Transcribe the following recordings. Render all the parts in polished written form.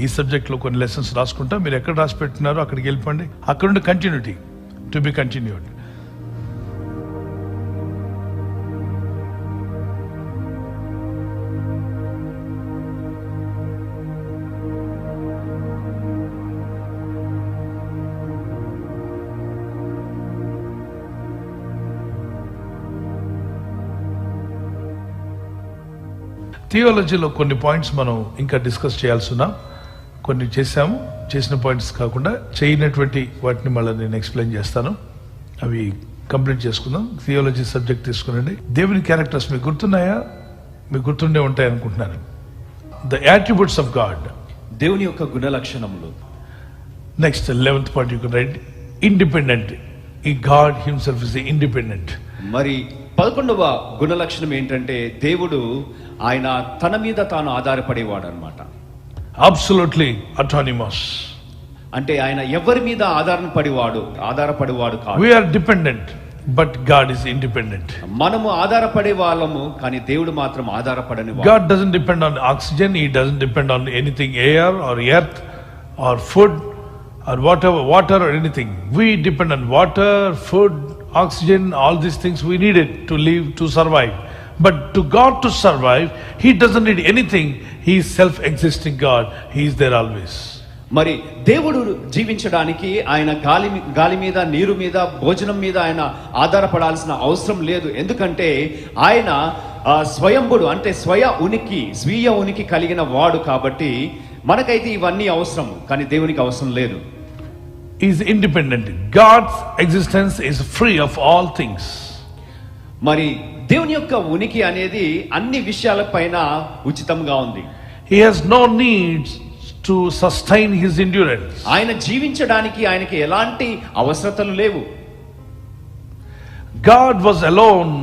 ఈ సబ్జెక్ట్లో కొన్ని లెసన్స్ రాసుకుంటా. మీరు ఎక్కడ రాసి పెట్టినారో అక్కడికి వెళ్ళిపోండి. అక్కడ నుండి కంటిన్యూటీ టు బి కంటిన్యూడ్. థియాలజీలో కొన్ని పాయింట్స్ మనం ఇంకా డిస్కస్ చేయాల్సి ఉన్నాం. కొన్ని చేసాము, చేసిన పాయింట్స్ కాకుండా చేయనటువంటి వాటిని మళ్ళీ నేను ఎక్స్ప్లెయిన్ చేస్తాను. అవి కంప్లీట్ చేసుకుందాం. థియాలజీ సబ్జెక్ట్ తీసుకునండి. దేవుని క్యారెక్టర్స్ మీకు గుర్తున్నాయా? మీకు గుర్తుండే ఉంటాయి అనుకుంటున్నాను. ద యాట్రిబ్యూట్స్ ఆఫ్ గాడ్, దేవుని యొక్క గుణ లక్షణములు. Next 11th point you can write, independent. ఈ గాడ్ హిమ్సెల్ఫ్ ఇస్ ఇండిపెండెంట్. మరి 11వ గుణ లక్షణం ఏంటంటే దేవుడు ఆయన తన మీద తాను ఆధారపడేవాడు అన్నమాట. అబ్సల్యూట్లీ అటానిమస్. అంటే ఆయన ఎవరి మీద ఆధారపడేవాడు కాదు. We are dependent, but God is independent. మనము ఆధారపడే వాళ్ళము, కానీ దేవుడు మాత్రం ఆధారపడని వాడు. God doesn't depend on oxygen, he doesn't depend on anything, air or earth or food or whatever, water or anything. We depend on water, food, oxygen, all these things we need it to live, to survive. But to God to survive, he doesn't need anything. He is self-existing God. He is there always. మరి దేవుడు జీవించడానికి ఆయన గాలి మీద, నీరు మీద, భోజనం మీద ఆయన ఆధారపడాల్సిన అవసరం లేదు. ఎందుకంటే ఆయన స్వయంభుడు, అంటే స్వీయ ఉనికి కలిగిన వాడు. కాబట్టి మనకైతే ఇవన్నీ అవసరం, కానీ దేవునికి అవసరం లేదు. Is independent. God's existence is free of all things. మరి దేవుని యొక్క ఉనికి అనేది అన్ని విషయాలపైన ఉచితంగా ఉంది. He has no needs to sustain his endurance. ఆయన జీవించడానికి ఆయనకి ఎలాంటి అవసరతలు లేవు. God was alone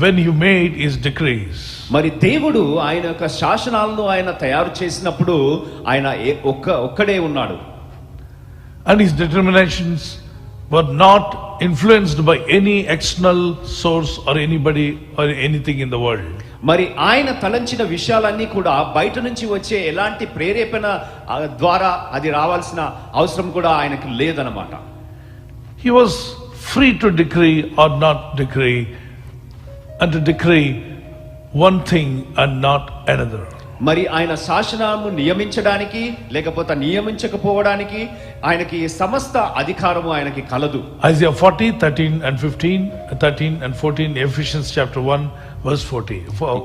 when he made his decrees. మరి దేవుడు ఆయన యొక్క శాసనాలను ఆయన తయారు చేసినప్పుడు ఆయన ఒక్కడే ఉన్నాడు. And his determinations were not influenced by any external source or anybody or anything in the world. మరి ఆయన తలంచిన విషయాలన్నీ కూడా బయట నుంచి వచ్చే ఎలాంటి ప్రేరేపణ ద్వారా అది రావాల్సిన అవసరం కూడా ఆయనకు లేదన్నమాట. He was free to decree or not decree, and to decree one thing and not another. మరి ఆయన శాసనము నియమించడానికి లేకపోతే నియమించకపోవడానికి ఆయనకి సమస్త అధికారము ఆయనకి కలదు. Isaiah 40:13 and 15, 13 and 14, Ephesians chapter 1 verse 40,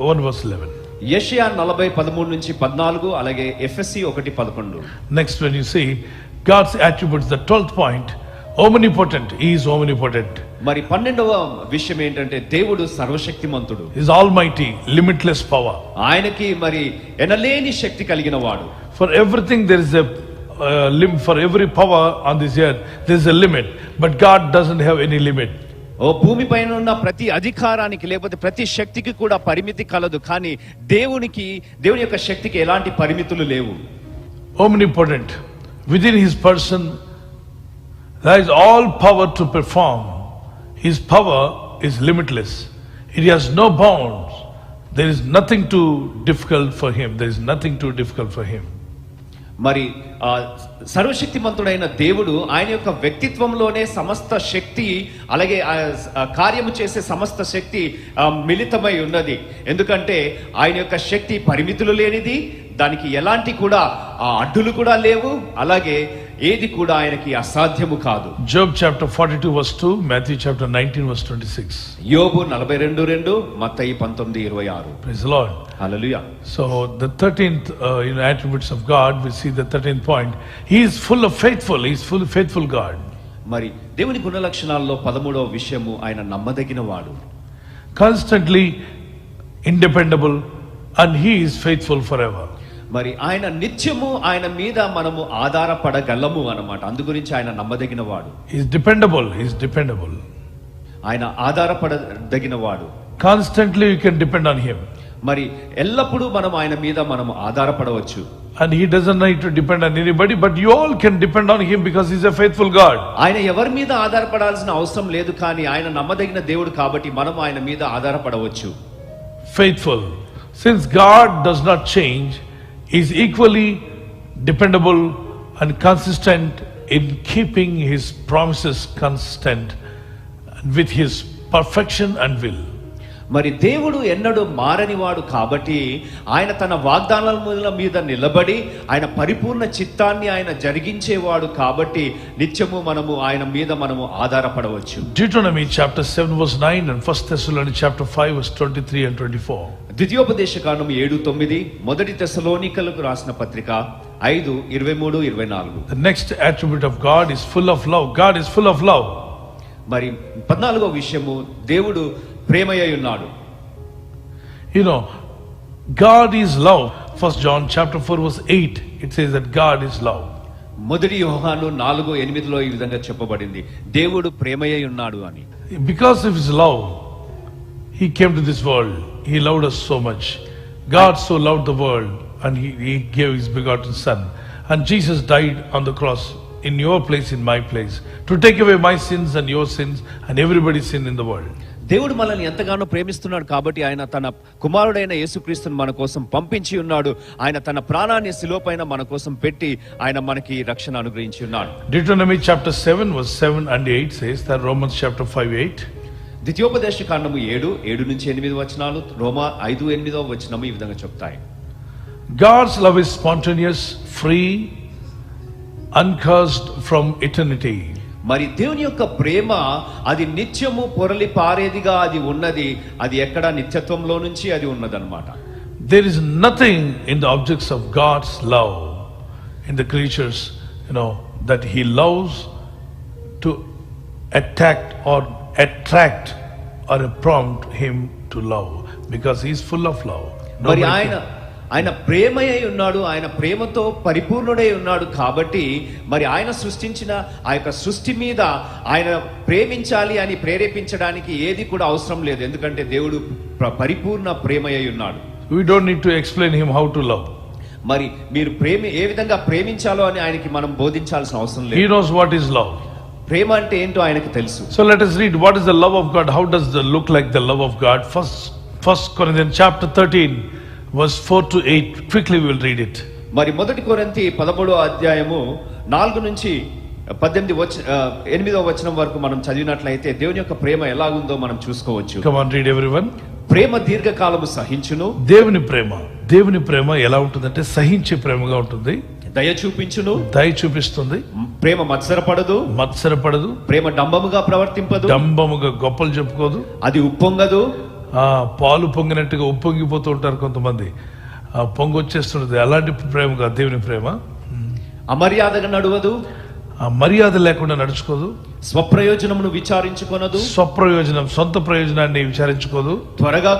1 verse 11. యెషయా 40:13 నుంచి 14, అలాగే ఎఫెసీ 1:11. Next, when you see God's attributes, the 12th point, omnipotent. He is omnipotent. మరి 12వ విషయం ఏంటంటే దేవుడు సర్వశక్తిమంతుడు. He is almighty, limitless power. ఆయనకి మరి ఎనలేని శక్తి కలిగిన వాడు. For everything there is a limit. For every power on this earth there is a limit, but God doesn't have any limit. భూమి పైన ఉన్న ప్రతి అధికారానికి లేకపోతే ప్రతి శక్తికి కూడా పరిమితి కలదు, కానీ దేవుని యొక్క శక్తికి ఎలాంటి పరిమితులు లేవు. Omnipotent. Within his person there is all power to perform. His power is limitless. It has no bounds. There is nothing too difficult for him. There is nothing too difficult for him. మరి సర్వశక్తిమంతుడైన దేవుడు ఆయన యొక్క వ్యక్తిత్వంలోనే సమస్త శక్తి, అలాగే కార్యము చేసే సమస్త శక్తి మిళితమై ఉన్నది. ఎందుకంటే ఆయన యొక్క శక్తి పరిమితులు లేనిది, దానికి ఎలాంటి కూడా అడ్డులు కూడా లేవు, అలాగే ఏది కూడా ఆయనకి అసాధ్యము కాదు. Job chapter 42 verse 2, Matthew chapter 19 verse 26. యోబు 42:2, మత్తయి 19:26. Praise the Lord. Hallelujah. So the 13th attributes of God, we see the 13th point. He is full of faithful. He is full faithful God. మరి దేవుని గుణ లక్షణాల్లో 13వ విషయము ఆయన నమ్మదగిన వాడు. Constantly independable, and he is faithful forever. మరి ఆయన నిత్యము ఆయన మీద మనము ఆధారపడగలము అన్నమాట. అందు గురించి ఆయన నమ్మదగిన వాడు. He is dependable. He is dependable. ఆయన ఆధారపడదగిన వాడు. Constantly you can depend on him. మరి ఎల్లప్పుడూ మనం ఆయన మీద మనము ఆధారపడవచ్చు. And he doesn't need to depend on anybody, but you all can depend on him because he is a faithful God. ఆయన ఎవరి మీద ఆధారపడాల్సిన అవసరం లేదు, కానీ ఆయన నమ్మదగిన దేవుడు కాబట్టి మనం ఆయన మీద ఆధారపడవచ్చు. Faithful. Since God does not change, he is equally dependable and consistent in keeping his promises consistent with his perfection and will. మరి దేవుడు ఎన్నడూ మారనివాడు కాబట్టి ఆయన తన వాగ్దానాల మీద నిలబడి ఆయన పరిపూర్ణ చిత్తాన్ని ఆయన జరిగించేవాడు కాబట్టి నిత్యము మనము ఆధారపడవచ్చు. Deuteronomy chapter 7 verse 9 and 1 Thessalonians chapter 5 verse 23 and 24. ద్వితీయోపదేశకాండం 7:9, మొదటి తెస్సలోనికలకు రాసిన పత్రిక 5:23-24. The next attribute of God is full of love. God is full of love. మరి 14వ విషయము, దేవుడు ప్రేమయ్య ఉన్నాడు. You know, God is love. 1 John chapter 4 verse 8, it says that God is love. మొదటి యోహాను 4:8లో ఈ విధంగా చెప్పబడింది, దేవుడు ప్రేమయ్య ఉన్నాడు అని. Because of his love, he came to this world. He loved us so much. God so loved the world and he gave his begotten son. And Jesus died on the cross in your place, in my place, to take away my sins and your sins and everybody's sin in the world. దేవుడు మనల్ని ఎంతగానో ప్రేమిస్తున్నాడు కాబట్టి ఆయన తన కుమారుడైన యేసుక్రీస్తును మన కోసం పంపించి ఉన్నాడు. ఆయన తన ప్రాణాన్ని శిలువపైన మన కోసం పెట్టి ఆయన మనకి రక్షణ అనుగ్రహించి ఉన్నాడు. Deuteronomy chapter 7 verse 7 and 8 says that Romans chapter 5:8. ద్వితీయోపదేశకాండము 7:7-8 వచనాలు, రోమా 5:8 ఈ విధంగా చెప్తాయి. God's love is spontaneous, free, uncursed from eternity. మరి దేవుని యొక్క ప్రేమ అది నిత్యము పొరలి పారేదిగా అది ఉన్నది. అది ఎక్కడ నిత్యత్వంలో నుంచి అది ఉన్నదన్నమాట. There is nothing in the objects of God's love, in the creatures, that he loves to attract or prompt him to love, because he is full of love. మరి ఆయన ప్రేమయ్య ఉన్నాడు, ఆయన ప్రేమతో పరిపూర్ణుడై ఉన్నాడు కాబట్టి మరి ఆయన సృష్టించిన ఆ యొక్క సృష్టి మీద ఆయన ప్రేమించాలి అని ప్రేరేపించడానికి ఏది కూడా అవసరం లేదు. ఎందుకంటే దేవుడు పరిపూర్ణ ప్రేమయ్య ఉన్నాడు. We don't need to explain him how to love. మరి మీరు ఏ విధంగా ప్రేమించాలో అని ఆయనకి మనం బోధించాల్సిన అవసరం లేదు. He knows what is love. ప్రేమ అంటే ఏంటో ఆయనకు తెలుసు. So let us read what is the love of God. How does it look like the love of God? First Corinthians chapter 13 verse 4-8. Quickly we will read it. మరి మొదటి కొరింథీ 13:4-8 వచనం వరకు మనం చదివినట్లయితే దేవుని యొక్క ప్రేమ ఎలాగుందో మనం చూసుకోవచ్చు. Come on, read everyone. ప్రేమ దీర్ఘకాలము సహించును. దేవుని ప్రేమ ఎలా ఉంటుందంటే సహించే ప్రేమగా ఉంటుంది. దయ చూపించును. దయ చూపిస్తుంది. ప్రేమ మత్సరపడదు. ప్రేమ డంబముగా ప్రవర్తింపదు. డంబముగా గొప్పలు చెప్పుకోదు. అది ఉప్పొంగదు. పాలు పొంగినట్టుగా ఉప్పొంగిపోతూ ఉంటారు కొంతమంది, పొంగి వచ్చేస్తున్నది. అలాంటి ప్రేమ కాదు దేవుని ప్రేమ. అమర్యాదగా నడవదు. మర్యాద లేకుండా నడుచుకోదు. స్వప్రయోజనమును విచారించుకొనదు. సొంత ప్రయోజనాన్ని విచారించుకోదు. త్వరగా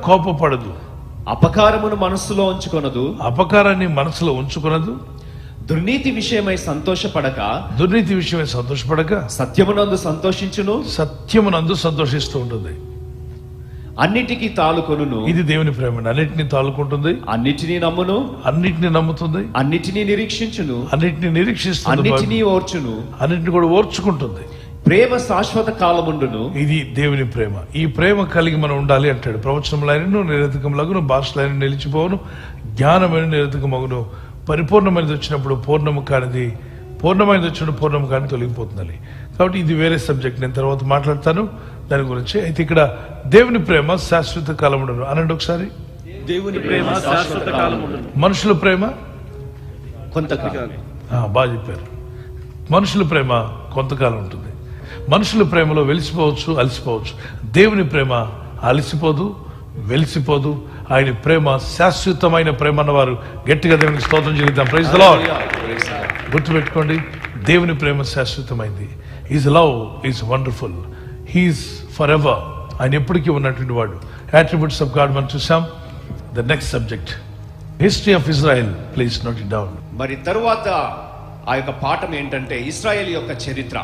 కోపపడదు. అపకారాన్ని మనసులో ఉంచుకొనదు. దుర్నీతి విషయమై సంతోషపడక సత్యమునందు సంతోషిస్తూ ఉంటుంది. అన్నిటికీ తాలుకొనును. ఇది దేవుని ప్రేమ. అన్నిటిని తాలుకుంటుంది. అన్నిటిని నమ్ముతుంది. అన్నిటిని నిరీక్షించును. అన్నిటిని ఓర్చును. అన్నిటిని కూడా ఓర్చుకుంటుంది. ప్రేమ శాశ్వత కాలముండును. ఇది దేవుని ప్రేమ. ఈ ప్రేమ కలిగి మనం ఉండాలి అంటాడు. ప్రవచనములైనను నిరర్థకములగును, భాషలైన నిలిచిపోవును, జ్ఞానమైన నిరర్థకమగును. పరిపూర్ణమైనది వచ్చినప్పుడు పూర్ణము కానిది తొలగిపోతుందని. కాబట్టి ఇది వేరే సబ్జెక్ట్, నేను తర్వాత మాట్లాడతాను దాని గురించి. అయితే ఇక్కడ దేవుని ప్రేమ శాశ్వత కాలముండును అనండి ఒకసారి. దేవుని ప్రేమ శాశ్వత కాలముండును. మనుషుల ప్రేమ కొంతకాలం. బాగా చెప్పారు. మనుషుల ప్రేమ కొంతకాలం ఉంటుంది. మనుషుల ప్రేమలో వెలిసిపోవచ్చు, అలసిపోవచ్చు. దేవుని ప్రేమ అలసిపోదు, వెలిసిపోదు. ఆయన ప్రేమ శాశ్వతమైన ప్రేమ అన్నవారు గట్టిగా దేవునికి స్తోత్రం చెల్లిద్దాం. Praise the lord. గుర్తుపెట్టుకోండి, దేవుని ప్రేమ శాశ్వతమైంది. His love is wonderful. He is forever. ఆయన ఎప్పటికీ ఉన్నటువంటి వాడు. అట్రిబ్యూట్స్ ఆఫ్ గాడ్ మనం చూసాం. The next subject, history of Israel. Please note it down. మరి తరువాత ఆ యొక్క పాఠం ఏంటంటే ఇశ్రాయేలు యొక్క చరిత్ర.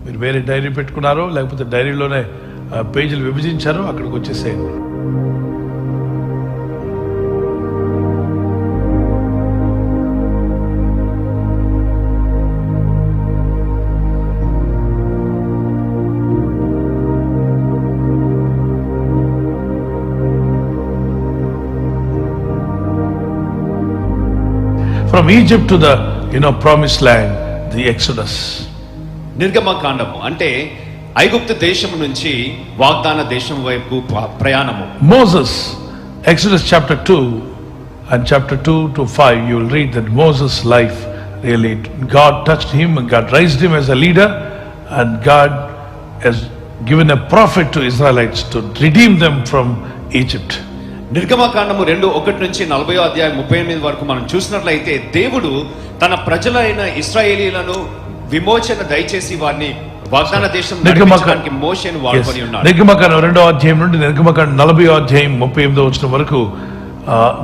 మీరు వేరే డైరీ పెట్టుకున్నారో లేకపోతే డైరీలోనే పేజీలు విభజించారో అక్కడికి వచ్చేసేయండి. from Egypt to the promised land, the Exodus. నిర్గమకాండము అంటే ఐగుప్తు దేశం నుంచి వాగ్దాన దేశం వైపు ప్రయాణము. Moses, Exodus chapter 2 and chapter 2 to 5, you will read that Moses' life really, God touched him and God raised him as a leader, and God has given a prophet to Israelites to redeem them from Egypt. నిర్గమకాండము 2:1 నుంచి 40వ అధ్యాయం 38 వరకు మనం చూసినట్లయితే దేవుడు తన ప్రజలైన ఇశ్రాయేలీయులను విమోచన దయచేసి వారిని వాగ్దాన దేశం నడిపించడానికి మోషేను వాడుకొని ఉన్నారు. నిర్గమకాండం 2వ అధ్యాయం నుండి నిర్గమకాండం 40వ అధ్యాయం 38వ వచనం వరకు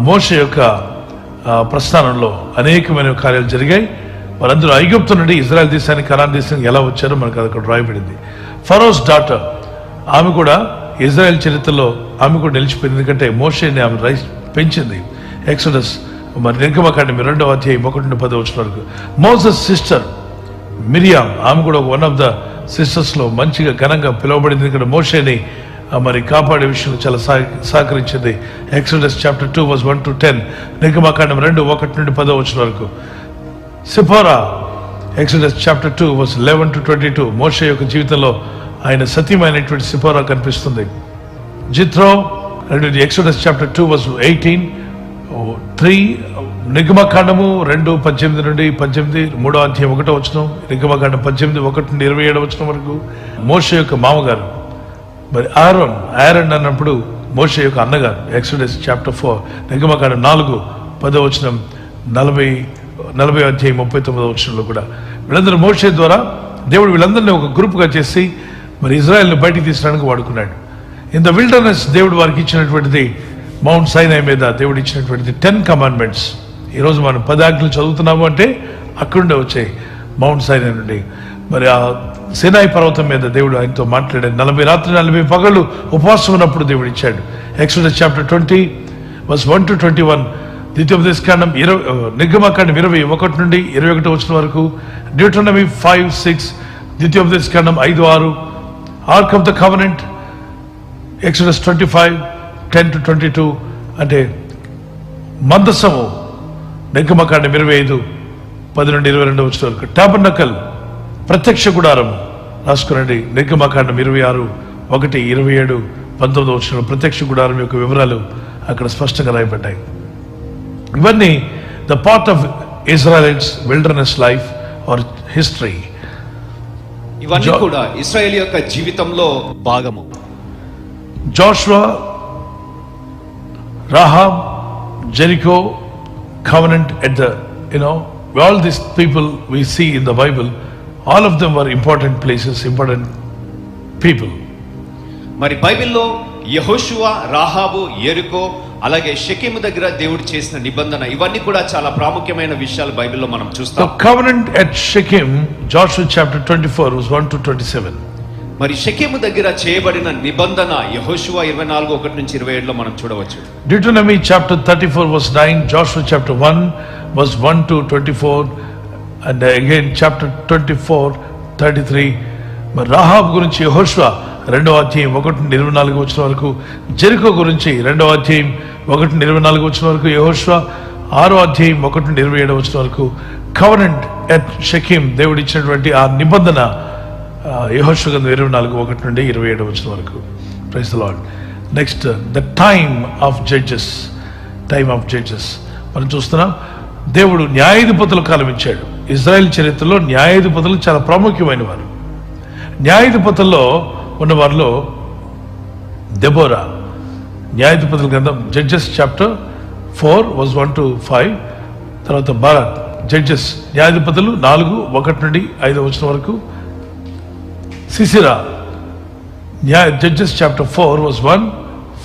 మోషే యొక్క ప్రస్థానంలో అనేకమైన కార్యాలు జరిగాయి. వారందరూ ఐగుప్తు నుండి ఇజ్రాయెల్ దేశానికి కనాన్ దేశానికి ఎలా వచ్చారో మనకు అక్కడ రాయబడింది. ఫరోస్ డాటర్, ఆమె కూడా ఇజ్రాయెల్ చరిత్రలో ఆమె కూడా నిలిచిపోయింది, ఎందుకంటే మోషేని ఆమె పెంచింది. ఎక్సోడస్ మరి నిర్గమకాండం 2వ అధ్యాయం 1-10 వచనం వరకు. మోసెస్ సిస్టర్ మిరియాం, ఆమె కూడా వన్ ఆఫ్ ద సిస్టర్స్ లో మంచిగా ఘనంగా పిలువబడింది, ఎందుకంటే మోషేని మరి కాపాడే విషయంలో చాలా సహకరించింది. ఎక్సోడస్ చాప్టర్ 2 verse 1-10, నిర్గమకాండం 2:1-10 వచనం వరకు. సిపోరా, ఎక్సోడస్ చాప్టర్ 2 verse 11-22, మోషే యొక్క జీవితంలో ఆయన సత్యమైనటువంటి సిపోరా కనిపిస్తుంది. జిత్రో, ఎక్సోడస్ చాప్టర్ 2 verse 18-3, నిర్గమకాండము 2:18-18, 3వ అధ్యాయం 1వ వచనం, నిర్గమకాండం 18:1-27 వచనం వరకు. మోషే యొక్క మామగారు మరి ఆరోన్ అన్నప్పుడు మోషే యొక్క అన్నగారు. ఎక్సోడస్ చాప్టర్ 4, నిర్గమకాండం 4:10 వచనం, 40వ అధ్యాయం 39వ వచనంలో కూడా. వీళ్ళందరూ మోషే ద్వారా దేవుడు వీళ్ళందరినీ ఒక గ్రూప్గా చేసి మరి ఇజ్రాయెల్ని బయటికి తీసడానికి వాడుకున్నాడు. ఇన్ ద విల్డర్నెస్ దేవుడు వారికి ఇచ్చినటువంటిది, మౌంట్ సైనాయి మీద దేవుడు ఇచ్చినటువంటిది 10 commandments. ఈరోజు మనం 10 ఆజ్ఞలు చదువుతున్నాము అంటే అక్కడుండే వచ్చాయి మౌంట్ సైనాయి నుండి. మరి ఆ సినాయి పర్వతం మీద దేవుడు ఆయనతో మాట్లాడాడు. 40 రాత్రి 40 పగళ్ళు ఉపవాసం ఉన్నప్పుడు దేవుడు ఇచ్చాడు. ఎక్సోడస్ చాప్టర్ 20 verse 1-21, ద్వితీయోపదేశకాండం నిర్గమకాండం 21-21 వచనం వరకు. డ్యూటోనమీ 5-6, ద్వితీయోపదేశకాండం 5-6, arc of the covenant exodus 25:10-22, అంటే మందసము నిర్గమకాండం 25:10-22 వచనం వరకు. టాబర్నకల్ ప్రత్యక్ష గుడారం రాసుకునండి, నిర్గమకాండం 26:1-27-19 వచనం. ప్రత్యక్ష గుడారం యొక్క వివరాలు అక్కడ స్పష్టంగా రాయబడ్డాయి. ఇవన్నీ the part of Israel's wilderness life or history. ఇవన్నీ కూడా ఇశ్రాయేలు యొక్క జీవితంలో భాగము. Joshua, Rahab, Jericho, covenant at the, all these people we see in the Bible, all of them were important places, important people. మరి బైబిల్లో యెహోషువ, రాహాబు, యెరికో, అలాగే షెకెము దగ్గర దేవుడు చేసిన నిబంధన, ఇవన్నీ కూడా చాలా ప్రాముఖ్యమైన విషయాలు బైబిల్లో మనం చూస్తాం. The covenant at Shechem, Joshua chapter 24 verse 1-27. మరి షెకెము దగ్గర చేయబడిన నిబంధన యెహోషువ 24:1-27 లో మనం చూడవచ్చు. Deuteronomy chapter 34 verse 9, Joshua chapter 1 verse 1-24, and again chapter 24:33. మరి రాహాబ్ గురించి యెహోషువ 2వ అధ్యాయం 1-24 వచనం వరకు. జెరికో గురించి 2వ అధ్యాయం 1-24 వచనం వరకు. యెహోషువ 6వ అధ్యాయం 1-27 వచనం వరకు. కవెనెంట్ ఎట్ షెకెం, దేవుడు ఇచ్చినటువంటి ఆ నిబంధన యెహోషువ గ్రంథం 24:1-27 వచనం వరకు. Praise the lord. Next the time of judges. మనం చూస్తున్నాం దేవుడు న్యాయాధిపతుల కాలం ఇచ్చాడు. ఇజ్రాయెల్ చరిత్రలో న్యాయాధిపతులు చాలా ప్రాముఖ్యమైన వారు. న్యాయాధిపతుల్లో ఉన్న వారిలో దెబోరా, న్యాయాధిపతుల గ్రంథం జడ్జెస్ చాప్టర్ 4 verse 1-5, తర్వాత బారాక్. జడ్జెస్ న్యాయాధిపతులు 4:1-5 వచనం వరకు. సిసిరా, జడ్జెస్ చాప్టర్ 4 verse 1,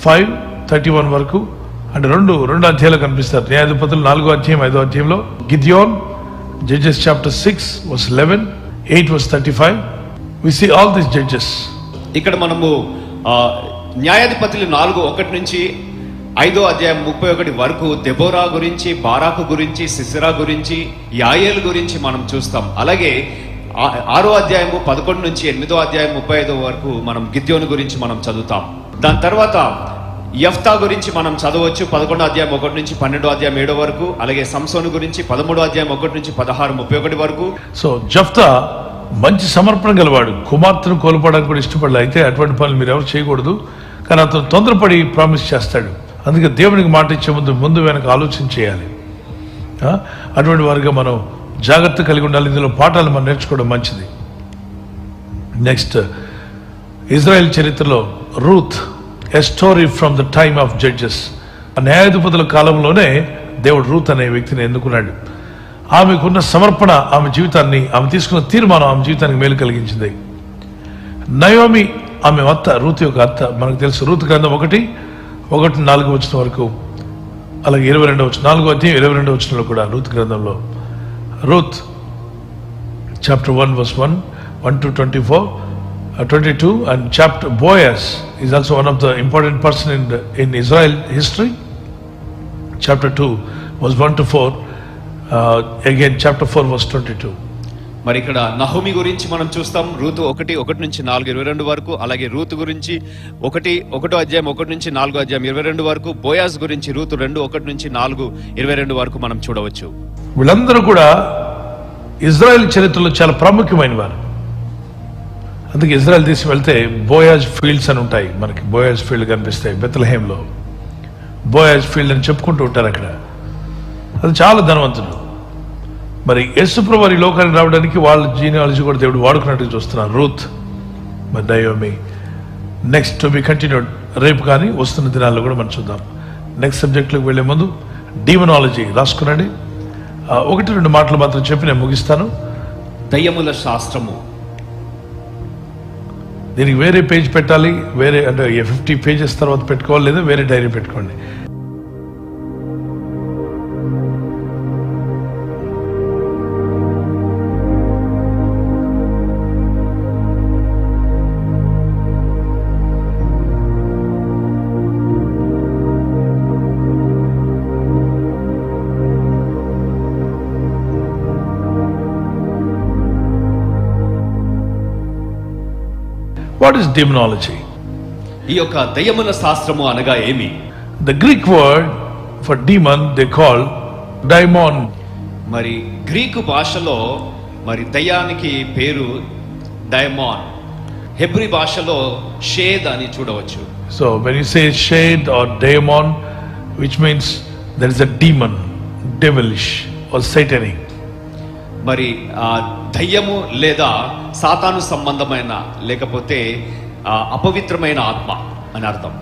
5, 31 వరకు. అంటే రెండు అధ్యాయాలు కనిపిస్తారు. న్యాయాధిపతులు 4వ అధ్యాయం 5వ అధ్యాయంలో. గిద్యోన్, judges chapter 6 verse 11, 8 verse 35. We see all these judges. ఇక్కడ మనము న్యాయాధిపతులు 4:1-5వ అధ్యాయం 31 వరకు దెబోరా గురించి, బారాకు గురించి, సిసిరా గురించి, యాయేలు గురించి మనం చూస్తాం. అలాగే 6వ అధ్యాయము 11 నుంచి 8వ అధ్యాయం 35 వరకు మనం గిద్యోను గురించి మనం చదువుతాం. దాని తర్వాత యెఫ్తా గురించి మనం చదవచ్చు 11వ అధ్యాయం 1 నుంచి 12వ అధ్యాయం 7 వరకు, అలాగే సంసోను గురించి 13వ అధ్యాయం 1 నుంచి 16:31 వరకు. సో జెఫ్తా మంచి సమర్పణ గలవాడు, కుమార్తెను కోల్పోవడానికి కూడా ఇష్టపడలే. అయితే అటువంటి పనులు మీరు ఎవరు చేయకూడదు, కానీ అతను తొందరపడి ప్రామిస్ చేస్తాడు. అందుకే దేవునికి మాట ఇచ్చే ముందు వెనక ఆలోచన చేయాలి. అటువంటి వారిగా మనం జాగ్రత్త కలిగి ఉండాలి. ఇందులో పాఠాలు మనం నేర్చుకోవడం మంచిది. నెక్స్ట్, ఇజ్రాయెల్ చరిత్రలో Ruth, a story from the time of judges. న్యాయాధిపతుల కాలంలోనే దేవుడు రూత్ అనే వ్యక్తిని ఎన్నుకున్నాడు. ఆమెకున్న సమర్పణ, ఆమె జీవితాన్ని, ఆమె తీసుకున్న తీర్మానం ఆమె జీవితానికి మేలు కలిగించింది. నయోమి ఆమె అత్త, రూత్ యొక్క అత్త, మనకు తెలుసు. రూత్ గ్రంథం 1:1-4 వచ్చిన వరకు, అలాగే 22 వచ్చిన 4వ అధ్యాయం 22 వచ్చినలో కూడా రూత్ గ్రంథంలో, Ruth chapter 1 verse 1-24-22, and chapter Boaz is also one of the important person in Israel history. Chapter 2 verse 1-4, again chapter 4 verse 22. మరి ఇక్కడ నహోమి గురించి మనం చూస్తాం. రూతు 1:1-4 వరకు, అలాగే రూతు గురించి 1వ అధ్యాయం 1-4 అధ్యాయం 22 వరకు, బోయాజ్ గురించి రూతు 2:1-4 వరకు మనం చూడవచ్చు. వీళ్ళందరూ కూడా ఇజ్రాయెల్ చరిత్రలో చాలా ప్రాముఖ్యమైన వారు. అందుకే ఇజ్రాయెల్ దేశం వెళ్తే బోయాజ్ ఫీల్డ్స్ అని ఉంటాయి. మనకి బోయాజ్ ఫీల్డ్ కనిపిస్తాయి బెత్లెహేంలో. బోయాజ్ ఫీల్డ్ అని చెప్పుకుంటూ ఉంటారు అక్కడ. అది చాలా ధనవంతుడు. మరి యేసుప్రభు వారి లోకానికి రావడానికి వాళ్ళ జీనియాలజీ కూడా దేవుడు వాడుకున్నట్టు చూస్తున్నారు. రూత్, మరి Naomi. Next to be continued, రేపు కానీ వస్తున్న దినాల్లో కూడా మనం చూద్దాం. నెక్స్ట్ సబ్జెక్ట్లోకి వెళ్లే ముందు డీమనాలజీ రాసుకునండి. 1-2 మాటలు మాత్రం చెప్పి నేను ముగిస్తాను. దయ్యముల శాస్త్రము, దీనికి వేరే పేజ్ పెట్టాలి, వేరే అంటే 50 pages తర్వాత పెట్టుకోవాలి, లేదా వేరే డైరీ పెట్టుకోండి. What is demonology? ఈ యొక్క దయ్యముల శాస్త్రము అనగా ఏమి? The Greek word for demon they call daimon. మరి గ్రీకు భాషలో మరి దయ్యానికి పేరు డైమాన్. హెబ్రీ భాషలో షేద్ అని చూడవచ్చు. So when you say shade or daimon, which means there is a demon, devilish or satanic. మరి దయ్యము లేదా సాతాను సంబంధమైన లేకపోతే అపవిత్రమైన ఆత్మ అని అర్థం.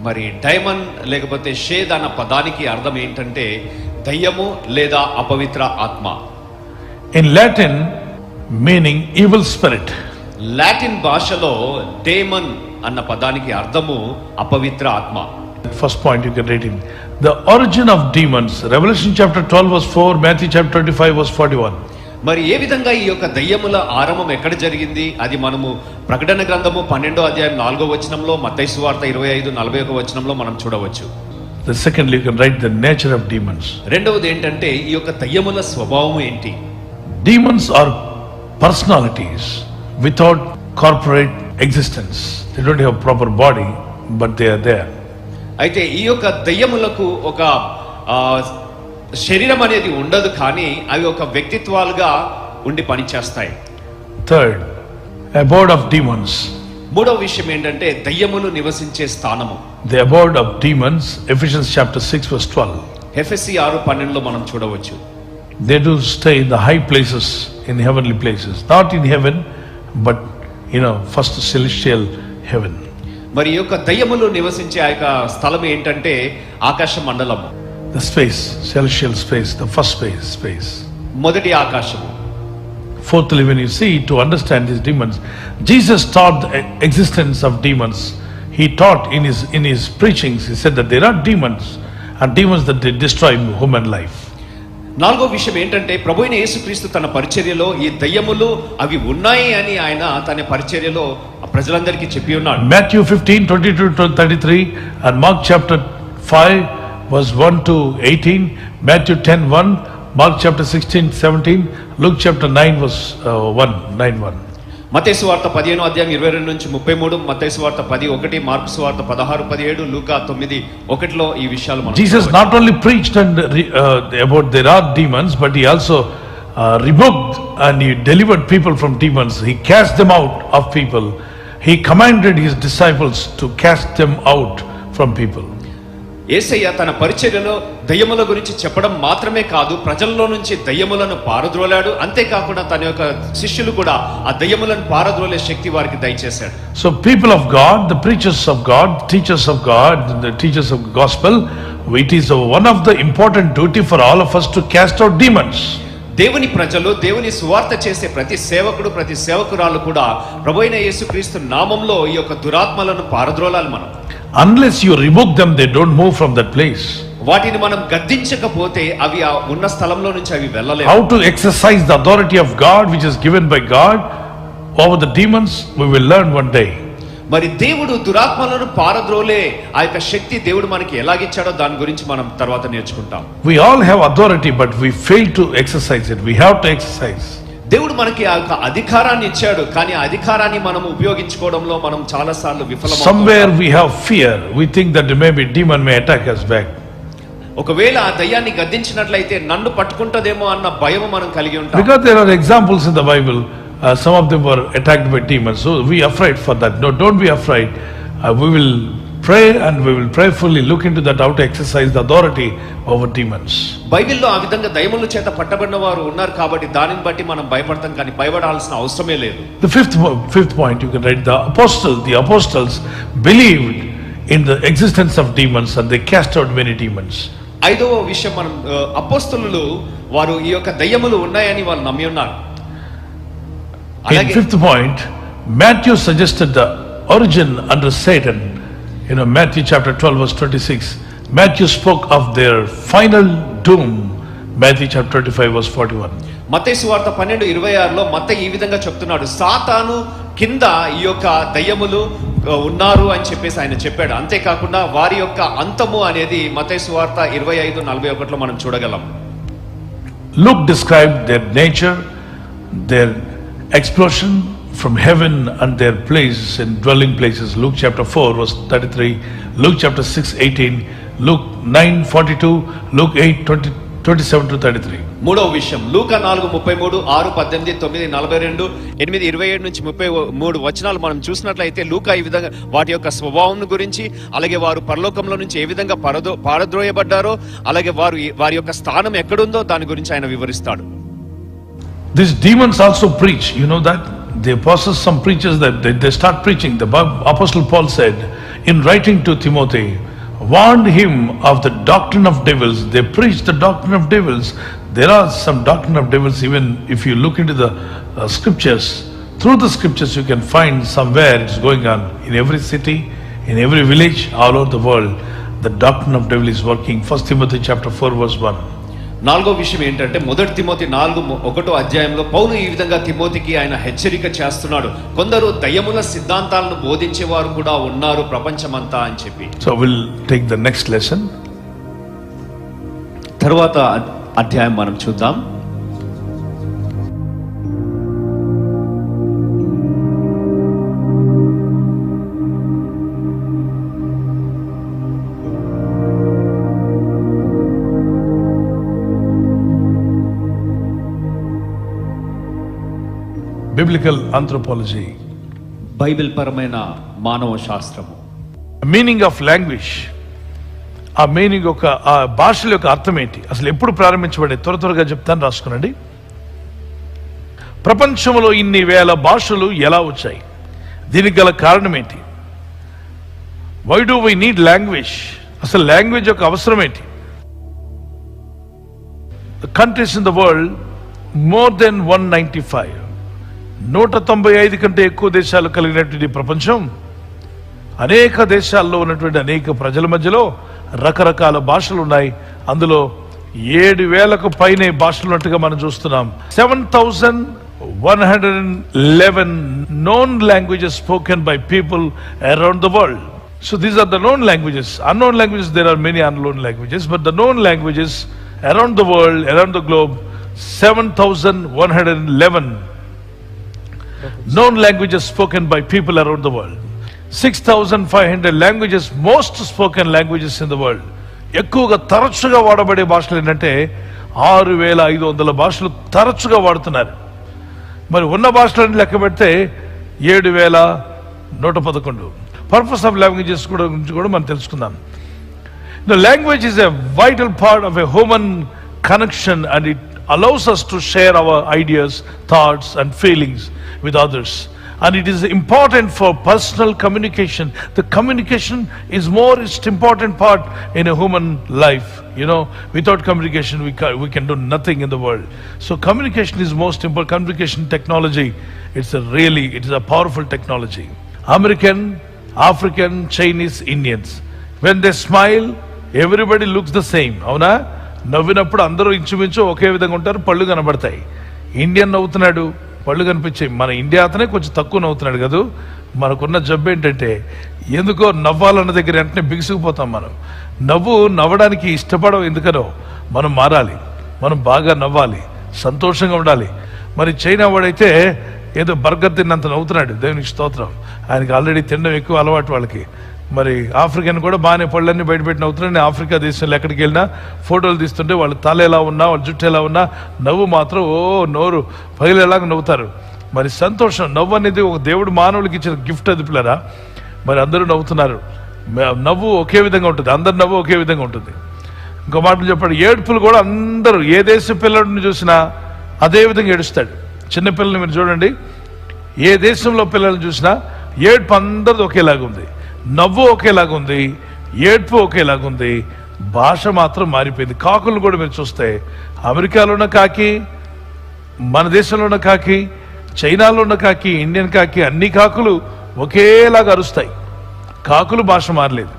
మరి డైమన్ లేకపోతే షేద్ అన్న పదానికి అర్థం ఏంటంటే దయ్యము లేదా అపవిత్ర ఆత్మ. In Latin, meaning evil spirit. Latin భాషలో డేమన్ అన్న పదానికి అర్థము అపవిత్ర ఆత్మ. First point you can read in the origin of demons, Revelation chapter 12 verse 4, Matthew chapter 25 verse 41. మరి ఏ విధంగా ఈ యొక్క దయ్యముల ఆరంభం ఎక్కడ జరిగింది? అది మనము ప్రకటన గ్రంథము 12వ అధ్యాయం 4వ వచనంలో, మత్తయి సువార్త 25:41 వచనంలో మనం చూడవచ్చు. The secondly, you can write the nature of demons. రెండవది ఏంటంటే ఈ యొక్క దయ్యముల స్వభావం ఏంటి? Demons are personalities without corporate existence. They don't have proper body, but they are there. అయితే ఈ యొక్క దయ్యములకు ఒక శరీరం అనేది ఉండదు, కానీ అవి ఒక వ్యక్తిత్వాలుగా ఉండి పనిచేస్తాయి. Third, abode of demons. మూడవ విషయం ఏంటంటే దయ్యములు నివసించే స్థానము. The abode of demons, Ephesians chapter 6 verse 12. ఎఫెసీ 6:12 మనం చూడవచ్చు. They do stay in the high places, in heavenly places. Not in heaven, but first celestial heaven. మరి ఈ యొక్క దయ్యములు నివసించే ఆ యొక్క స్థలం ఏంటంటే ఆకాశ మండలము. The space, celestial space, the first space. మొదటి ఆకాశము. Fourthly, when you see, to understand these demons, Jesus taught the existence of demons. He taught in his preachings, he said that there are demons, and demons that they destroy human life. నాలుగో విషయం ఏంటంటే ప్రభువైన యేసుక్రీస్తు తన పరిచర్యలో ఈ దయ్యములు అవి ఉన్నాయి అని ఆయన తన పరిచర్యలో ప్రజలందరికీ చెప్పి ఉన్నాడు. Matthew 15:22-33 and Mark chapter 5 verse 1-18, Matthew 10:1, Mark chapter 16-17, Luke chapter 9 verse 1. మత్తయి సువార్త 15వ అధ్యాయం 22 నుంచి 33, మత్తయి సువార్త 10:1, మార్కు సువార్త 16:17, లూకా 9:1లో ఈ విషయాలు మనం Jesus not only preached about there are demons, but he also rebuked and he delivered people from demons. He cast them out of people. He commanded his disciples to cast them out from people. యేసయ్య తన పరిచర్యలో దయ్యముల గురించి చెప్పడం మాత్రమే కాదు, ప్రజల్లో నుంచి దయ్యములను పారద్రోలాడు. అంతేకాకుండా తన యొక్క శిష్యులు కూడా ఆ దయ్యములను పారద్రోలే శక్తి వారికి దయచేశాడు. So people of God, the preachers of God, teachers of God, the teachers of the gospel, it is one of the important duty for all of us to cast out demons. దేవుని ప్రజలు, దేవుని సువార్త చేసే ప్రతి సేవకుడు, ప్రతి సేవకురాలు కూడా ప్రభువైన యేసుక్రీస్తు నామంలో ఈ యొక్క దురాత్మలను పారద్రోలాలి మనం. Unless you rebuke them, they don't move from that place. వాటిని మనం గద్దించకపోతే అవి ఆ ఉన్న స్థలంలో నుంచి అవి వెళ్ళలేవు. How to exercise the authority of God which is given by God over the demons, we will learn one day. మరి దేవుడు దురాత్మలను పారద్రోలే ఆ యొక్క శక్తి దేవుడు మనకి ఎలాగిచ్చాడో దాని గురించి మనం తర్వాత నేర్చుకుంటాం. We all have authority, but we fail to exercise it. We have to exercise. దేవుడు మనకి ఆ యొక్క అధికారాన్ని ఇచ్చాడు, కానీ ఆ అధికారాన్ని మనం ఉపయోగించుకోవడంలో మనం చాలా సార్లు విఫలమవుతాం. Somewhere we have fear. We think that maybe demon may attack us back. ఒకవేళ ఆ దయ్యాన్ని గద్దించినట్లయితే నన్ను పట్టుకుంటదేమో అన్న భయం మనం కలిగి ఉంటాం. Because there are examples in the Bible, some of them were attacked by demons. So we are afraid for that. No, don't be afraid. We will pray and we will prayerfully look into that, how to exercise the authority over demons. బైబిల్లో ఆ విధంగా దయ్యముల చేత పట్టబడిన వారు ఉన్నారు కాబట్టి దానిని బట్టి మనం భయపడతాం, కానీ భయపడాల్సిన అవసరమే లేదు. The fifth point you can write, the apostles believed in the existence of demons and they cast out many demons. ఐదవ విషయం, మనం అపోస్తలులు వారు ఈ యొక్క దయ్యములు ఉన్నాయని వాళ్ళు నమ్మి ఉన్నారు. In fifth point, Matthew suggested the origin under Satan. Matthew chapter 12 verse 26. Matthew spoke of their final doom. Matthew chapter 25 verse 41. మత్తయి సువార్త 12:26లో మత్తయి ఈ విధంగా చెప్తున్నాడు, సాతాను కింద ఈ యొక్క దయ్యములు ఉన్నారు అని చెప్పేసి ఆయన చెప్పాడు. అంతేకాకుండా వారి యొక్క అంతము అనేది మత్తయి సువార్త 25:41లో మనం చూడగలం. Luke described their nature, their explosion from heaven and their place in dwelling places. Luke chapter 4 verse 33, Luke chapter 6:18, Luke 9:42, Luke 8:27-33. మూడవ విషయం, లూకా 4:33, 6:18, 9:42, 8:27 నుంచి 33 వచనాలు మనం చూసినట్లయితే లూకా ఈ విధంగా వాటి యొక్క స్వభావం గురించి, అలాగే వారు పరలోకంలో నుంచి ఏ విధంగా పారద్రోయబడ్డారో, అలాగే వారి యొక్క స్థానం ఎక్కడుందో దాని గురించి ఆయన వివరిస్తాడు. These demons also preach, you know that? They possess some preachers that they start preaching. The Apostle Paul said in writing to Timothy, warned him of the doctrine of devils. They preach the doctrine of devils. There are some doctrine of devils even if you look into the scriptures. Through the scriptures you can find somewhere it's going on. In every city, in every village, all over the world, the doctrine of devil is working. 1 Timothy chapter 4 verse 1. నాలుగో విషయం ఏంటంటే, మొదటి Timothy 4:1 అధ్యాయంలో పౌలు ఈ విధంగా తిమోతికి ఆయన హెచ్చరిక చేస్తున్నాడు, కొందరు దయ్యముల సిద్ధాంతాలను బోధించేవారు కూడా ఉన్నారు ప్రపంచమంతా అని చెప్పి. So we'll take the next lesson. తర్వాత అధ్యాయం మనం చూద్దాం. Biblical anthropology. బైబిల్ పరమైన మానవ శాస్త్రము. మీనింగ్ ఆఫ్ లాంగ్వేజ్, ఆ మీనింగ్ ఆ భాషల యొక్క అర్థం ఏంటి, అసలు ఎప్పుడు ప్రారంభించబడే, త్వరగా చెప్తాను, రాసుకునండి. ప్రపంచంలో ఇన్ని వేల భాషలు ఎలా వచ్చాయి, దీనికి గల కారణం ఏంటి? Why do we need language? అసలు లాంగ్వేజ్ యొక్క అవసరం ఏంటి? The countries in the world, more than 195, 195 కంటే ఎక్కువ దేశాలు కలిగినటువంటి ప్రపంచం, అనేక దేశాల్లో ఉన్నటువంటి అనేక ప్రజల మధ్యలో రకరకాల భాషలు ఉన్నాయి. అందులో 7,000కు పైనే భాషలు ఉన్నట్టుగా మనం చూస్తున్నాం. 7,111 known languages spoken by people around the world. So these are the known languages. Unknown languages, there are many unknown languages, but the known languages around the world, around the globe, 7,111. known languages spoken by people around the world. 6,500 languages, most spoken languages in the world. ఎక్కువగా తరచుగా వాడబడే భాషలు ఏంటంటే 6,500 భాషలు తరచుగా వాడుతున్నారు. మరి ఉన్న భాషలను లెక్క పెడితే 7,111. పర్పస్ ఆఫ్ లాంగ్వేజెస్ గురించి కూడా మనం తెలుసుకుందాం. The language is a vital part of a human connection, and it allows us to share our ideas, thoughts and feelings with others. And it is important for personal communication. The communication is most important part in a human life. You know, without communication we can do nothing in the world. So communication is most important. Communication technology, it is a powerful technology. American, African, Chinese, Indians, when they smile, everybody looks the same. అవునా? నవ్వినప్పుడు అందరూ ఇంచుమించు ఒకే విధంగా ఉంటారు, పళ్ళు కనబడతాయి. Indian నవ్వుతున్నాడు, పళ్ళు కనిపించాయి. మన ఇండియా అతనే కొంచెం తక్కువ నవ్వుతున్నాడు కదా. మనకున్న జబ్బు ఏంటంటే ఎందుకో నవ్వాలన్న దగ్గర వెంటనే బిగుసుకుపోతాం. మనం నవ్వడానికి ఇష్టపడం. ఎందుకనో మనం మారాలి, మనం బాగా నవ్వాలి, సంతోషంగా ఉండాలి. మరి చైనా వాడైతే ఏదో బర్గర్ తిన్నంత నవ్వుతున్నాడు, దేవునికి స్తోత్రం. ఆయనకి ఆల్రెడీ తినడం ఎక్కువ అలవాటు వాళ్ళకి. మరి ఆఫ్రికన్ కూడా బాగానే పళ్ళన్నీ బయటపెట్టి నవ్వుతున్నాడు. నేను ఆఫ్రికా దేశంలో ఎక్కడికి వెళ్ళినా ఫోటోలు తీస్తుంటే వాళ్ళ తల ఎలా ఉన్నా, వాళ్ళ జుట్టు ఎలా ఉన్నా, నవ్వు మాత్రం నోరు పగిలేలాగా నవ్వుతారు. మరి సంతోషం, నవ్వు అనేది ఒక దేవుడు మానవులకి ఇచ్చిన గిఫ్ట్ అది పిల్లరా. మరి అందరూ నవ్వుతున్నారు. నవ్వు ఒకే విధంగా ఉంటుంది, అందరు నవ్వు ఒకే విధంగా ఉంటుంది. ఇంకో మాటలు చెప్పాడు, ఏడుపులు కూడా అందరూ ఏ దేశ పిల్లడిని చూసినా అదే విధంగా ఏడుస్తాడు. చిన్నపిల్లల్ని మీరు చూడండి, ఏ దేశంలో పిల్లల్ని చూసినా ఏడుపు అందరిది ఒకేలాగుంది, నవ్వు ఒకేలాగుంది, ఏడ్పు ఒకేలాగుంది. భాష మాత్రం మారిపోయింది. కాకులు కూడా మీరు చూస్తే అమెరికాలో ఉన్న కాకి, మన దేశంలో ఉన్న కాకి, చైనాలో ఉన్న కాకి, ఇండియన్ కాకి, అన్ని కాకులు ఒకేలాగా అరుస్తాయి. కాకులు భాష మారలేదు.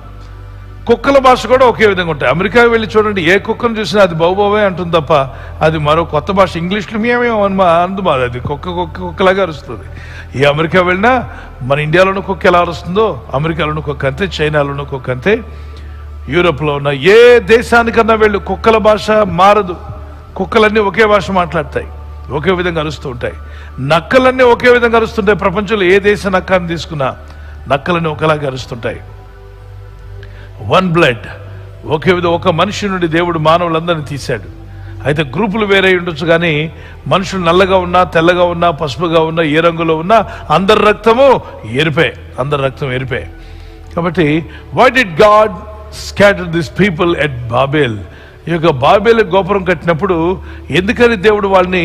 కుక్కల భాష కూడా ఒకే విధంగా ఉంటాయి. అమెరికా వెళ్ళి చూడండి, ఏ కుక్కను చూసినా అది బావుబావే అంటుంది తప్ప అది మరో కొత్త భాష ఇంగ్లీష్లో మేమేమో అందు మాది, అది కుక్కలాగా అరుస్తుంది. ఈ అమెరికా వెళ్ళినా మన ఇండియాలోనూ కుక్క ఎలా అరుస్తుందో అమెరికాలోనూ కుక్క అంతే, చైనాలోనూ కుక్క అంతే, యూరోప్లో ఉన్న ఏ దేశానికన్నా వెళ్ళు కుక్కల భాష మారదు. కుక్కలన్నీ ఒకే భాష మాట్లాడతాయి, ఒకే విధంగా అరుస్తూ ఉంటాయి. నక్కలన్నీ ఒకే విధంగా అరుస్తుంటాయి. ప్రపంచంలో ఏ దేశ నక్కని తీసుకున్నా నక్కలన్నీ ఒకలాగా అరుస్తుంటాయి. వన్ బ్లడ్, ఒకే విధంగా ఒక మనిషి నుండి దేవుడు మానవులందరినీ తీశాడు. అయితే గ్రూపులు వేరే ఉండొచ్చు, కానీ మనుషులు నల్లగా ఉన్నా, తెల్లగా ఉన్నా, పసుపుగా ఉన్నా, ఏ రంగులో ఉన్నా అందరి రక్తము ఎరిపే, అందరి రక్తం ఎరిపే. కాబట్టి why did god scatter this people at Babel? ఈ యొక్క బాబేల్ గోపురం కట్టినప్పుడు ఎందుకని దేవుడు వాళ్ళని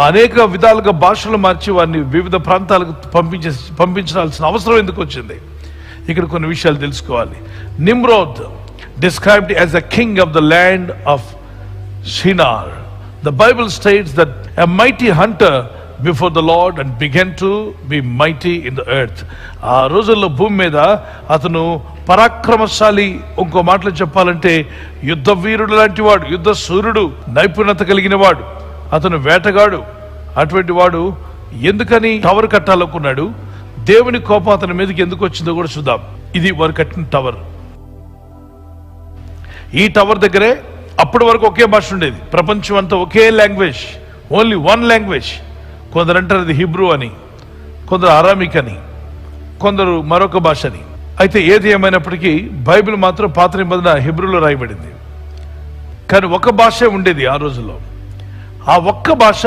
అనేక విధాలుగా భాషలు మార్చి వారిని వివిధ ప్రాంతాలకు పంపించాల్సిన అవసరం ఎందుకు వచ్చింది? ఇక్కడ కొన్ని విషయాలు తెలుసుకోవాలి. Nimrod described as a king of the land of Shinar. The Bible states that a mighty hunter before the Lord and began to be mighty in the earth. ఆ రోజుల్లో భూమి మీద అతను పరాక్రమశాలి, ఇంకో మాటలు చెప్పాలంటే యుద్ధ వీరుడు లాంటి వాడు, యుద్ధ సూర్యుడు, నైపుణ్యత కలిగిన వాడు, అతను వేటగాడు. అటువంటి వాడు ఎందుకని టవర్ కట్టాలనుకున్నాడు? దేవుని కోపం అతని మీదకి ఎందుకు వచ్చిందో కూడా చూద్దాం. ఇది వారు కట్టిన టవర్. ఈ టవర్ దగ్గరే అప్పటి వరకు ఒకే భాష ఉండేది. ప్రపంచం అంతా ఒకే లాంగ్వేజ్, ఓన్లీ వన్ లాంగ్వేజ్. కొందరు అంటారు అది హిబ్రూ అని, కొందరు అరామిక్ అని, కొందరు మరొక భాష అని. అయితే ఏది ఏమైనప్పటికీ బైబిల్ మాత్రం పాత నిబంధన హిబ్రూలో రాయబడింది. కానీ ఒక భాషే ఉండేది ఆ రోజుల్లో. ఆ ఒక్క భాష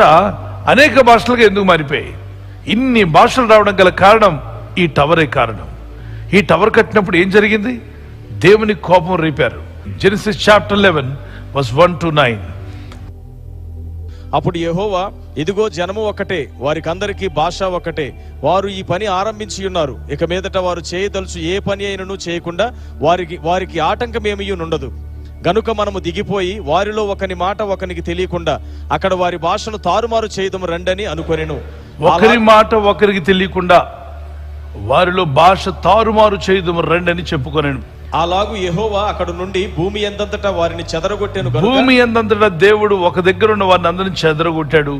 అనేక భాషలుగా ఎందుకు మారిపోయాయి? ఇన్ని భాషలు రావడం గల కారణం ఈ టవరే కారణం. ఈ టవర్ కట్టినప్పుడు ఏం జరిగింది? దేవుని కోపం రేపారు. Genesis chapter 11 verse 1 to 9. అప్పుడు యెహోవా, ఇదిగో జనము ఒకటే, వారికందరికీ భాష ఒకటే, వారు ఈ పని ఆరంభించి ఉన్నారు. ఇక మీదట వారు చేయదలుచు ఏ పని అయినను చేయకుండా వారికి ఆటంకమేమీ ఉండదు. గనుక మనము దిగిపోయి వారిలో ఒకని మాట ఒకనికి తెలియకుండా అక్కడ వారి భాషను తారుమారు చేయదము రండని అనుకొనెను. ఒకరి మాట ఒకరికి తెలియకుండా వారిలో భాష తారుమారు చేయదము రండని చెప్పుకొనెను. అలాగూ యెహోవా అక్కడ నుండి భూమి ఎందంతటా వారిని చెదరగొట్టెను. భూమి ఎందంతటా దేవుడు ఒక దగ్గర ఉన్న వారిని అందరిని చెదరగొట్టాడు.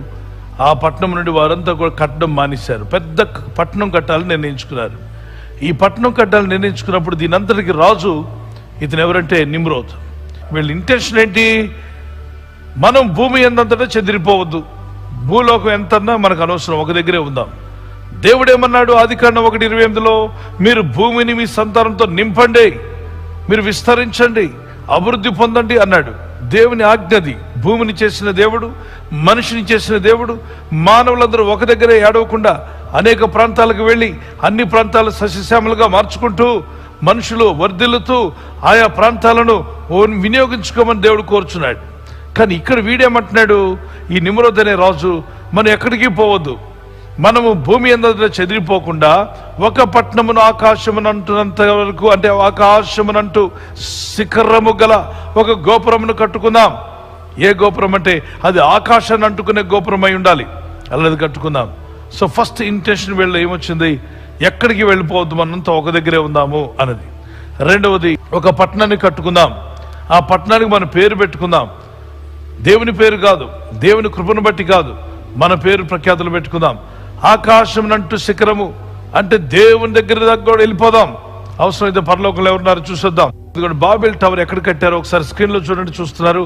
ఆ పట్టణం నుండి వారంతా కూడా కట్టడం మానేశారు. పెద్ద పట్టణం కట్టాలని నిర్ణయించుకున్నారు. ఈ పట్టణం కట్టాలని నిర్ణయించుకున్నప్పుడు దీనంతటికి రాజు ఇతను ఎవరంటే నిమ్రోద్. వీళ్ళ ఇంటెన్షన్ ఏంటి? మనం భూమి ఎంతంతటా చెదిరిపోవద్దు, భూలోకం ఎంతన్నా మనకు అనవసరం, ఒక దగ్గరే ఉందాం. దేవుడేమన్నాడు? ఆదికాండం 1:28లో మీరు భూమిని మీ సంతానంతో నింపండి, మీరు విస్తరించండి, అభివృద్ధి పొందండి అన్నాడు. దేవుని ఆజ్ఞది. భూమిని చేసిన దేవుడు, మనిషిని చేసిన దేవుడు, మానవులందరూ ఒక దగ్గరే ఏడవకుండా అనేక ప్రాంతాలకు వెళ్ళి అన్ని ప్రాంతాలు సస్యశ్యామలుగా మార్చుకుంటూ మనుషులు వర్ధిల్లుతూ ఆయా ప్రాంతాలను వినియోగించుకోమని దేవుడు కోరుచున్నాడు. కానీ ఇక్కడ వీడేమంటున్నాడు? ఈ నిమ్రోద్ అనే రాజు, మనం ఎక్కడికి పోవద్దు, మనము భూమి అందరిలో చెదిరిపోకుండా ఒక పట్టణమును ఆకాశమునంటున్నంత వరకు, అంటే ఆకాశమునంటూ శిఖరము గల ఒక గోపురమును కట్టుకుందాం. ఏ గోపురం అంటే అది ఆకాశాన్ని అంటుకునే గోపురం అయి ఉండాలి, అలాది కట్టుకుందాం. సో ఫస్ట్ ఇంటెన్షన్ వీళ్ళు ఏమొచ్చింది? ఎక్కడికి వెళ్ళిపోవద్దు, మనంతా ఒక దగ్గరే ఉందాము అన్నది. రెండవది, ఒక పట్టణాన్ని కట్టుకుందాం, ఆ పట్టణానికి మన పేరు పెట్టుకుందాం. దేవుని పేరు కాదు, దేవుని కృపను బట్టి కాదు, మన పేరు ప్రఖ్యాతులు పెట్టుకుందాం. ఆకాశం అంటూ శిఖరము అంటే దేవుని దగ్గర కూడా వెళ్ళిపోదాం. అవసరమైతే పరలోకంలో ఎవరున్నారు చూసొద్దాం. బాబెల్ టవర్ ఎక్కడ కట్టారో ఒకసారి స్క్రీన్ లో చూడండి, చూస్తున్నారు.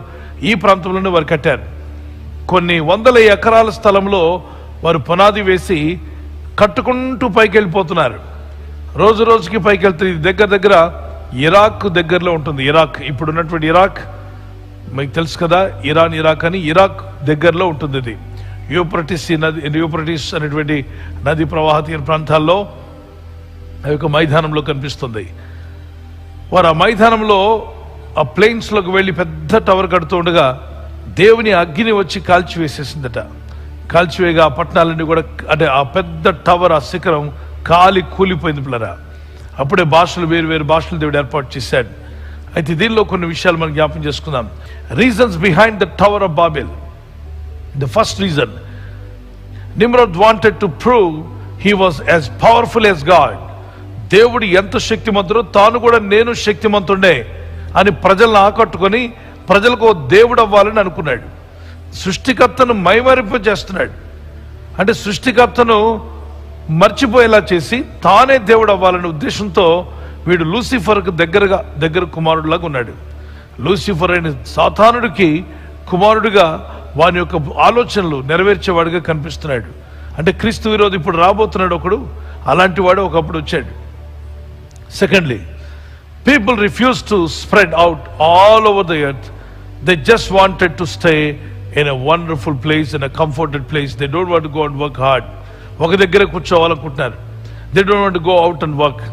ఈ ప్రాంతంలోనే వారు కట్టారు. కొన్ని వందల ఎకరాల స్థలంలో వారు పునాది వేసి కట్టుకుంటూ పైకి వెళ్ళిపోతున్నారు. రోజు రోజుకి పైకి వెళ్తుంది. దగ్గర దగ్గర ఇరాక్ దగ్గరలో ఉంటుంది. ఇరాక్, ఇప్పుడు ఉన్నటువంటి ఇరాక్ మీకు తెలుసు కదా, ఇరాక్ అని, ఇరాక్ దగ్గరలో ఉంటుంది. ఇది యూఫ్రటీస్ అనేటువంటి నది ప్రవాహ తీర ప్రాంతాల్లో ఆ యొక్క మైదానంలో కనిపిస్తుంది. వారు ఆ మైదానంలో ఆ ప్లెయిన్స్లోకి వెళ్ళి పెద్ద టవర్ కడుతూ ఉండగా దేవుని అగ్ని వచ్చి కాల్చివేసేసిందట. కాల్చివేగా ఆ పట్టణాలన్నీ కూడా, అంటే ఆ పెద్ద టవర్, ఆ శిఖరం కాలి కూలిపోయింది పిల్లరా. అప్పుడే భాషలు, వేరు వేరు భాషలు దేవుడు ఏర్పాటు చేశాడు. అయితే దీనిలో కొన్ని విషయాలు మనం జ్ఞాపకం చేసుకుందాం. Reasons behind the tower of Babel. The first reason, Nimrod wanted to prove he was as powerful as God. దేవుడు ఎంత శక్తిమంతుడో తాను కూడా నేను శక్తిమంతుడే అని ప్రజలను ఆకట్టుకొని ప్రజలకు దేవుడు అవ్వాలని అనుకున్నాడు. సృష్టికర్తను మైమరింప చేస్తున్నాడు. అంటే సృష్టికర్తను మర్చిపోయేలా చేసి తానే దేవుడు అవ్వాలనే ఉద్దేశంతో వీడు లూసిఫర్కు దగ్గర కుమారుడిలాగా ఉన్నాడు. లూసిఫర్ అయిన సాతానుడికి కుమారుడిగా వాని యొక్క ఆలోచనలు నెరవేర్చేవాడిగా కనిపిస్తున్నాడు. అంటే క్రీస్తు విరోధి ఇప్పుడు రాబోతున్నాడు ఒకడు, అలాంటి వాడు ఒకప్పుడు వచ్చాడు. Secondly, people refuse to spread out all over the earth. They just wanted to stay in a wonderful place, in a comforted place. They don't want to go and work hard. ఒక దగ్గర కూర్చోవాలనుకుంటున్నారు. They don't want to go out and work.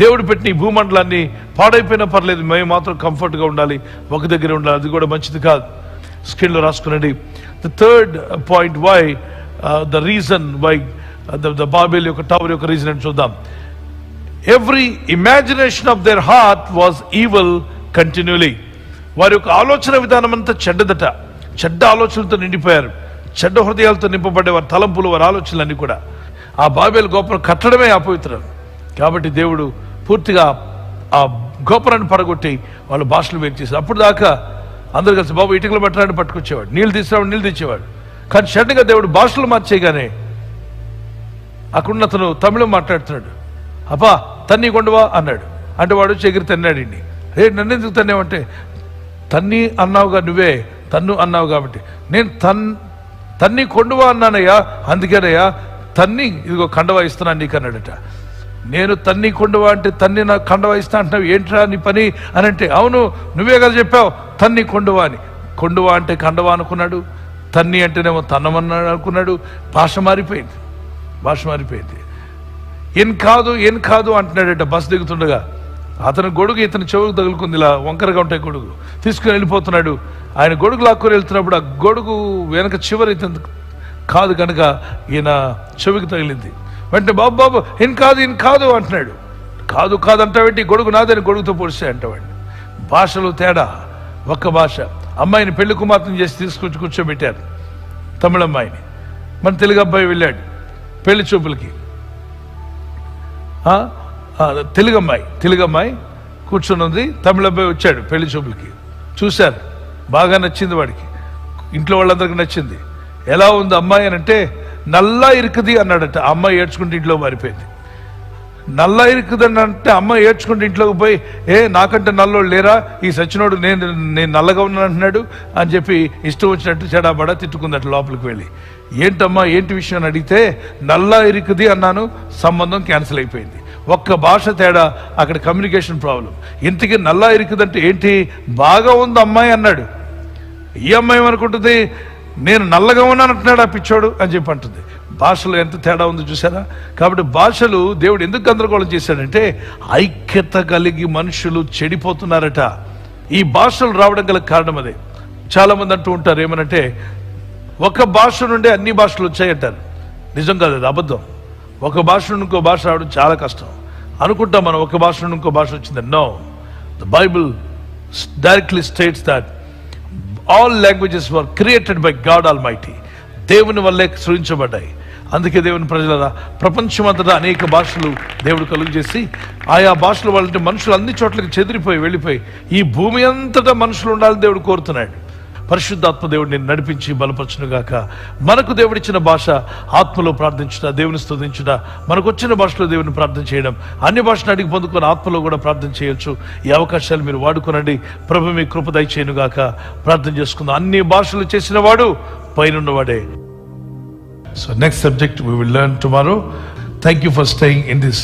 దేవుడు పెట్టిన ఈ భూమండలాన్ని పాడైపోయినా పర్లేదు, మేము మాత్రం కంఫర్ట్గా ఉండాలి, ఒక దగ్గర ఉండాలి. అది కూడా మంచిది కాదు. స్క్రీన్లో రాసుకునండి. The third point, why the reason why the Babel యొక్క టవర్ యొక్క రీజన్ అని చూద్దాం. Every imagination of their heart was evil continuously. వారి యొక్క ఆలోచన విధానం అంతా చెడ్డదట. చెడ్డ ఆలోచనలతో నిండిపోయారు. చెడ్డ హృదయాలతో నింపబడే వారి తలంపులు, వారి ఆలోచనలన్నీ కూడా. ఆ బాబెల్ గోపురం కట్టడమే అపవిత్రం. కాబట్టి దేవుడు పూర్తిగా ఆ గోపురాన్ని పడగొట్టి వాళ్ళ భాషలు వేరు చేశారు. అప్పుడు దాకా అందరు కలిసి బాబు ఇటుకలు పట్టడానికి పట్టుకొచ్చేవాడు, నీళ్ళు తీసుకురావడం నీళ్ళు తెచ్చేవాడు. కానీ సడన్గా దేవుడు భాషలు మార్చేయగానే అక్కడున్న అతను తమిళం మాట్లాడుతున్నాడు. అప్పా తన్ని కొండవా అన్నాడు. అంటే వాడు వచ్చి ఎగిరి తన్నాడు. ఇండి నన్ను ఎందుకు తన్నావంటే, తన్ని అన్నావుగా, నువ్వే తన్ను అన్నావు కాబట్టి నేను తన్ని కొండవా అన్నానయ్యా, అందుకేనయ్యా తన్ని ఇదిగో కండవా ఇస్తున్నాను నీకు అన్నాడట. నేను తన్ని కొండవా అంటే తన్ని నాకు కండవా ఇస్తా అంటున్నావు, ఏంట్రా నీ పని అని అంటే, అవును నువ్వే కదా చెప్పావు తన్ని కొండవా అని. కొండవా అంటే కండవా అనుకున్నాడు, తన్ని అంటేనేమో తన్నమన్నాడు అనుకున్నాడు. భాష మారిపోయింది. ఏం కాదు అంటున్నాడట. బస్సు దిగుతుండగా అతని గొడుగు ఇతని చెవుకు తగులుకుంది. ఇలా వంకరగా ఉంటాయి గొడుగు. తీసుకుని వెళ్ళిపోతున్నాడు. ఆయన గొడుగు లాక్కొని వెళ్తున్నప్పుడు ఆ గొడుగు వెనక చివరి ఇతను కాదు కనుక ఈయన చెవికి తగిలింది. వెంటనే బాబు ఏం కాదు అంటున్నాడు. కాదు అంటావేంటి, గొడుగు నాదని గొడుగుతో పొడిస్తే అంటావాడు. భాషలు తేడా. ఒక్క భాష. అమ్మాయిని పెళ్లి కుమార్తెను చేసి తీసుకొచ్చి కూర్చోబెట్టారు, తమిళమ్మాయిని. మన తెలుగు అబ్బాయి వెళ్ళాడు పెళ్లి చూపులకి. తెలుగు అమ్మాయి కూర్చొని ఉంది, తమిళ అబ్బాయి వచ్చాడు పెళ్లి చూపులకి. చూశారు, బాగా నచ్చింది వాడికి, ఇంట్లో వాళ్ళందరికీ నచ్చింది. ఎలా ఉంది అమ్మాయి అని అంటే, నల్లా ఇరుకుది అన్నాడట. ఆ అమ్మాయి ఏడ్చుకుంటే ఇంట్లో మారిపోయింది. నల్ల ఇరుకుదని అంటే అమ్మ ఏడ్చుకుంటే ఇంట్లోకి పోయి, నాకంటే నల్లోడు లేరా, ఈ సచ్చినోడు నేను నల్లగా ఉన్నాను అంటున్నాడు అని చెప్పి ఇష్టం వచ్చినట్టు చెడాబడా తిట్టుకుందట లోపలికి వెళ్ళి. ఏంటమ్మా ఏంటి విషయం అని అడిగితే, నల్ల ఇరుకుది అన్నాను, సంబంధం క్యాన్సిల్ అయిపోయింది. ఒక్క భాష తేడా, అక్కడ కమ్యూనికేషన్ ప్రాబ్లం. ఇంతకీ నల్ల ఇరుకుదంటే ఏంటి, బాగా ఉంది అమ్మాయి అన్నాడు. ఈ అమ్మాయి ఏమనుకుంటుంది, నేను నల్లగా ఉన్నాను అంటున్నాడు ఆ పిచ్చోడు అని చెప్పి అంటుంది. భాషలో ఎంత తేడా ఉందో చూసారా. కాబట్టి భాషలు దేవుడు ఎందుకు గందరగోళం చేశాడంటే, ఐక్యత కలిగి మనుషులు చెడిపోతున్నారట. ఈ భాషలు రావడం గల కారణం అదే. చాలా మంది అంటూ ఉంటారు ఏమనంటే, ఒక భాష నుండి అన్ని భాషలు వచ్చాయంటారు. నిజం కాదు, అది అబద్ధం. ఒక భాష నుండి ఇంకో భాష రావడం చాలా కష్టం. అనుకుంటాం మనం ఒక భాష నుండి ఇంకో భాష వచ్చిందని. No, the Bible directly states that all languages were created by god almighty. దేవుని వల్లే సృజించబడ్డాయి. అందుకే దేవుని ప్రజల ప్రపంచమంతటా అనేక భాషలు దేవుడు కలుగు చేసి, ఆయా భాషలు వాళ్ళంటే మనుషులు అన్ని చోట్లకి చెదిరిపోయి వెళ్ళిపోయి ఈ భూమి అంతటా మనుషులు ఉండాలని దేవుడు కోరుతున్నాడు. పరిశుద్ధాత్మ దేవుడు నేను నడిపించి బలపరచును గాక. మనకు దేవుడిచ్చిన భాష ఆత్మలో ప్రార్థించుట, దేవుని స్తుతించుట, మనకు వచ్చిన భాషలో దేవుని ప్రార్థన చేయడం, అన్ని భాషను అడిగి పొందుకొని ఆత్మలో కూడా ప్రార్థన చేయొచ్చు. ఈ అవకాశాలు మీరు వాడుకోనండి. ప్రభు మీ కృప దయచేయును గాక. ప్రార్థన చేసుకుందాం. అన్ని భాషలు చేసిన వాడు పైనున్నవాడే. So next subject we will learn tomorrow. Thank you for staying in this